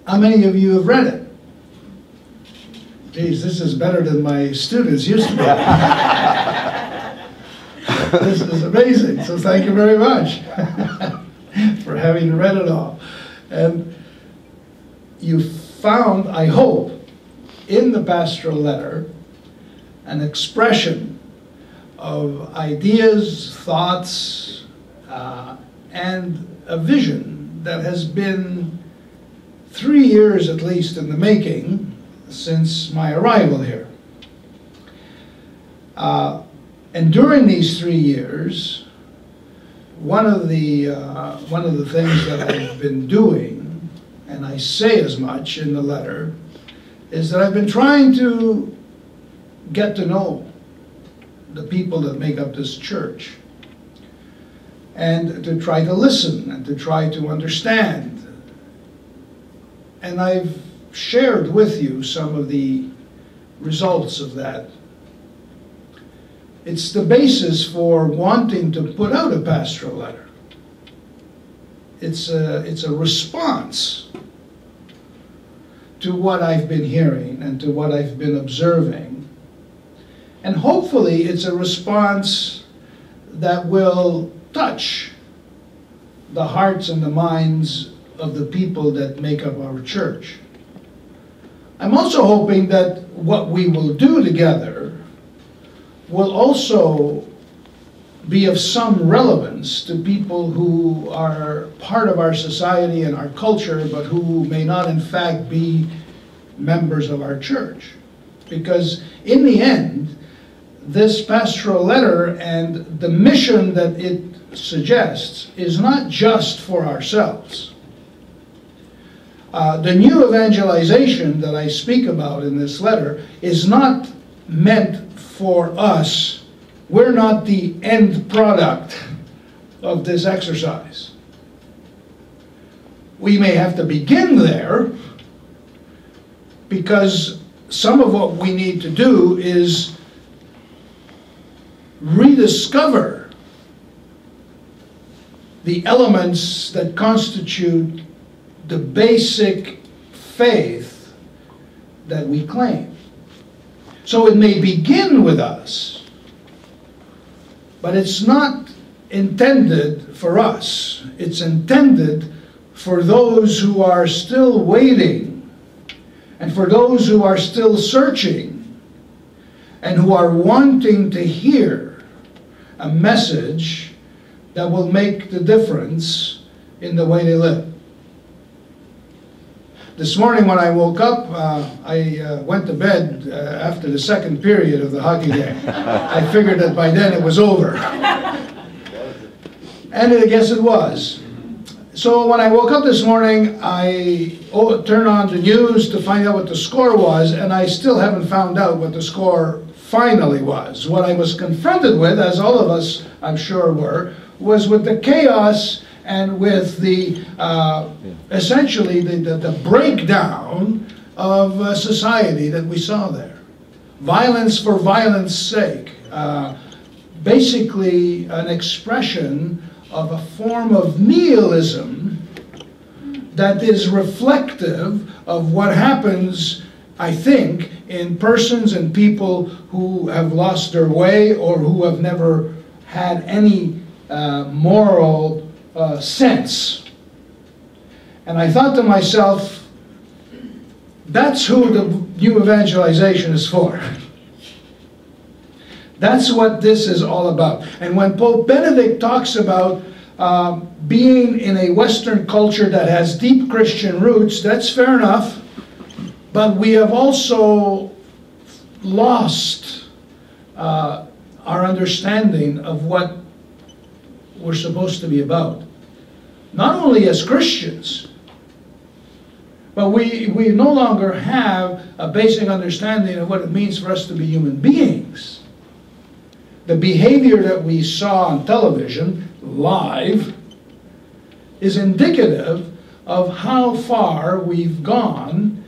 How many of you have read it? Geez, this is better than my students used to be. This is amazing, so thank you very much for having read it all. And you found, I hope, in the pastoral letter, an expression of ideas, thoughts, and a vision that has been 3 years at least in the making since my arrival here. And during these 3 years, one of the things that I've been doing, and I say as much in the letter, is that I've been trying to get to know the people that make up this church, and to try to listen and to try to understand. And I've shared with you some of the results of that. It's the basis for wanting to put out a pastoral letter. It's a response to what I've been hearing and to what I've been observing. And hopefully it's a response that will touch the hearts and the minds of the people that make up our church. I'm also hoping that what we will do together will also be of some relevance to people who are part of our society and our culture, but who may not in fact be members of our church. Because in the end, this pastoral letter and the mission that it suggests is not just for ourselves. The new evangelization that I speak about in this letter is not meant for us. We're not the end product of this exercise. We may have to begin there, because some of what we need to do is rediscover the elements that constitute the basic faith that we claim. So it may begin with us, but it's not intended for us. It's intended for those who are still waiting, and for those who are still searching, and who are wanting to hear a message that will make the difference in the way they live. This morning when I woke up, I went to bed after the second period of the hockey game. I figured that by then it was over. And I guess it was. So when I woke up this morning, I turned on the news to find out what the score was, and I still haven't found out what the score finally was. What I was confronted with, as all of us I'm sure were, was with the chaos and with the essentially the breakdown of society that we saw there. Violence for violence sake. Basically an expression of a form of nihilism that is reflective of what happens, I think, in persons and people who have lost their way or who have never had any moral sense. And I thought to myself, that's who the new evangelization is for. That's what this is all about. And when Pope Benedict talks about being in a Western culture that has deep Christian roots, that's fair enough. But we have also lost our understanding of what we're supposed to be about. Not only as Christians, but we no longer have a basic understanding of what it means for us to be human beings. The behavior that we saw on television, live, is indicative of how far we've gone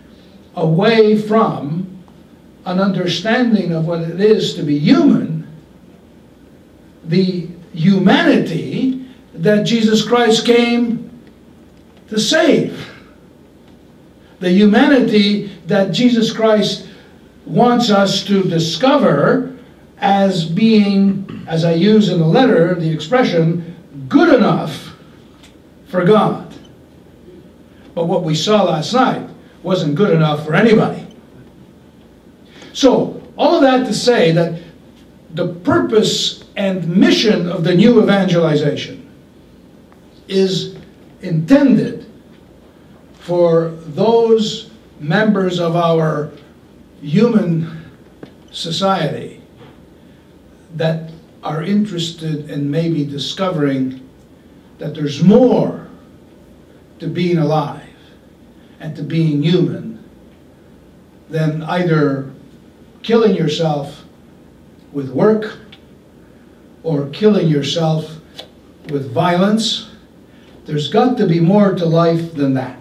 away from an understanding of what it is to be human, the humanity that Jesus Christ came to save. the humanity that Jesus Christ wants us to discover as being, as I use in the letter, the expression, good enough for God. But what we saw last night wasn't good enough for anybody. So, all of that to say that the purpose and mission of the new evangelization is intended for those members of our human society that are interested in maybe discovering that there's more to being alive and to being human than either killing yourself with work or killing yourself with violence. There's got to be more to life than that.